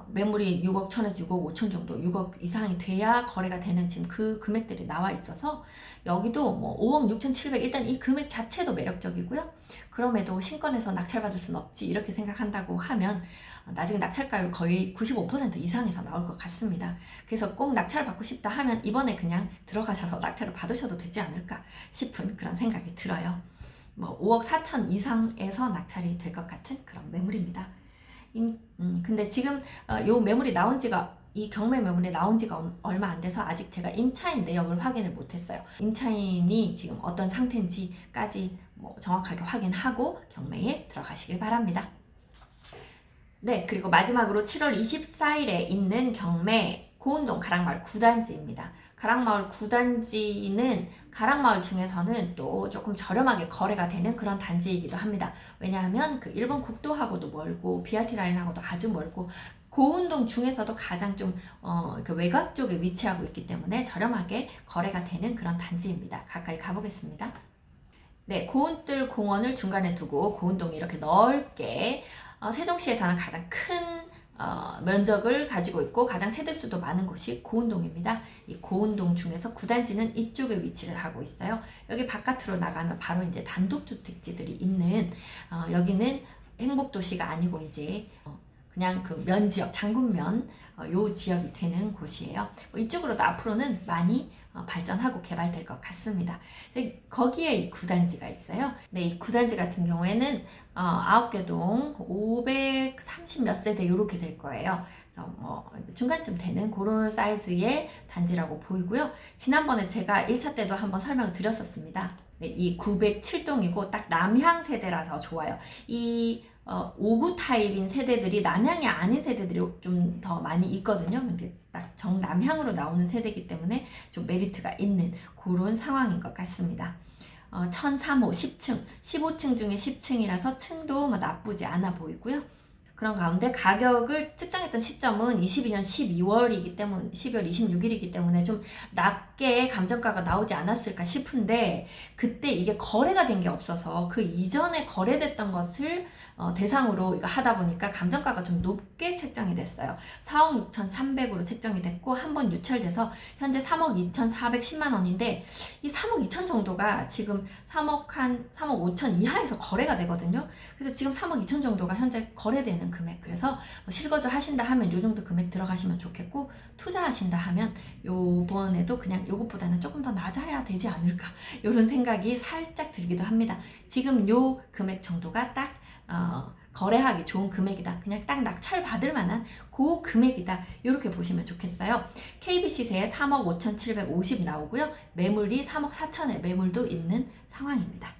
매물이 6억 1천에서 6억 5천 정도, 6억 이상이 돼야 거래가 되는 지금 그 금액들이 나와 있어서, 여기도 뭐 5억 6,700, 일단 이 금액 자체도 매력적이고요. 그럼에도 신건에서 낙찰받을 수는 없지, 이렇게 생각한다고 하면 나중에 낙찰가율 거의 95% 이상에서 나올 것 같습니다. 그래서 꼭 낙찰을 받고 싶다 하면 이번에 그냥 들어가셔서 낙찰을 받으셔도 되지 않을까 싶은 그런 생각이 들어요. 뭐 5억 4천 이상에서 낙찰이 될 것 같은 그런 매물입니다. 근데 지금 요 매물이 나온 지가, 이 경매 매물이 나온 지가 얼마 안 돼서 아직 제가 임차인 내역을 확인을 못했어요. 임차인이 지금 어떤 상태인지까지 뭐 정확하게 확인하고 경매에 들어가시길 바랍니다. 네, 그리고 마지막으로 7월 24일에 있는 경매, 고운동 가락마을 9단지입니다. 가락마을 9단지는 가락마을 중에서는 또 조금 저렴하게 거래가 되는 그런 단지이기도 합니다. 왜냐하면 그 일본 국도하고도 멀고 BRT 라인하고도 아주 멀고, 고운동 중에서도 가장 좀 그 외곽 쪽에 위치하고 있기 때문에 저렴하게 거래가 되는 그런 단지입니다. 가까이 가보겠습니다. 네, 고운뜰 공원을 중간에 두고 고운동이 이렇게 넓게, 세종시에서는 가장 큰 면적을 가지고 있고 가장 세대수도 많은 곳이 고운동입니다. 이 고운동 중에서 9단지는 이쪽에 위치를 하고 있어요. 여기 바깥으로 나가면 바로 이제 단독주택지들이 있는, 여기는 행복도시가 아니고 이제 그냥 그 면지역, 장군면 요 지역이 되는 곳이에요. 이쪽으로도 앞으로는 많이 발전하고 개발될 것 같습니다. 거기에 이 9단지가 있어요. 네, 이 9단지 같은 경우에는 9개 동 530 몇 세대 이렇게 될 거예요. 그래서 뭐 중간쯤 되는 그런 사이즈의 단지라고 보이고요. 지난번에 제가 1차 때도 한번 설명을 드렸었습니다. 네, 이 907동이고 딱 남향 세대라서 좋아요. 이 5구 타입인 세대들이 남향이 아닌 세대들이 좀 더 많이 있거든요. 근데 딱 정남향으로 나오는 세대이기 때문에 좀 메리트가 있는 그런 상황인 것 같습니다. 1003호 10층, 15층 중에 10층이라서 층도 나쁘지 않아 보이고요. 그런 가운데 가격을 측정했던 시점은 22년 12월이기 때문에, 12월 26일이기 때문에 좀 낮게 감정가가 나오지 않았을까 싶은데, 그때 이게 거래가 된 게 없어서 그 이전에 거래됐던 것을 대상으로 이거 하다 보니까 감정가가 좀 높게 책정이 됐어요. 4억 6,300으로 책정이 됐고, 한번 유찰돼서 현재 3억 2,410만 원인데, 이 3억 2천 정도가 지금 3억 5천 이하에서 거래가 되거든요. 그래서 지금 3억 2천 정도가 현재 거래되는 금액. 그래서 실거주 하신다 하면 요 정도 금액 들어가시면 좋겠고, 투자하신다 하면 요번에도 그냥 요것보다는 조금 더 낮아야 되지 않을까, 이런 생각이 살짝 들기도 합니다. 지금 요 금액 정도가 딱 거래하기 좋은 금액이다, 그냥 딱 낙찰 받을 만한 그 금액이다, 이렇게 보시면 좋겠어요. KB 시세에 3억 5,750 나오고요. 매물이 3억 4천의 매물도 있는 상황입니다.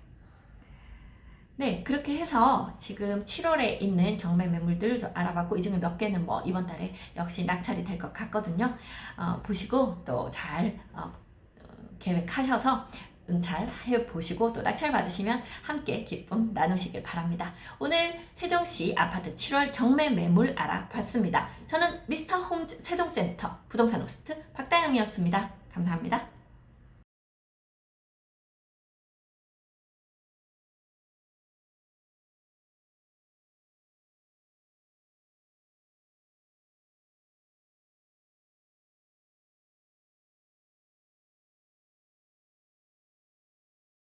네, 그렇게 해서 지금 7월에 있는 경매 매물들 알아봤고, 이 중에 몇 개는 뭐 이번 달에 역시 낙찰이 될 것 같거든요. 보시고 또 잘 계획하셔서 응찰 해보시고 또 낙찰 받으시면 함께 기쁨 나누시길 바랍니다. 오늘 세종시 아파트 7월 경매 매물 알아봤습니다. 저는 미스터 홈즈 세종센터 부동산 호스트 박다영이었습니다. 감사합니다.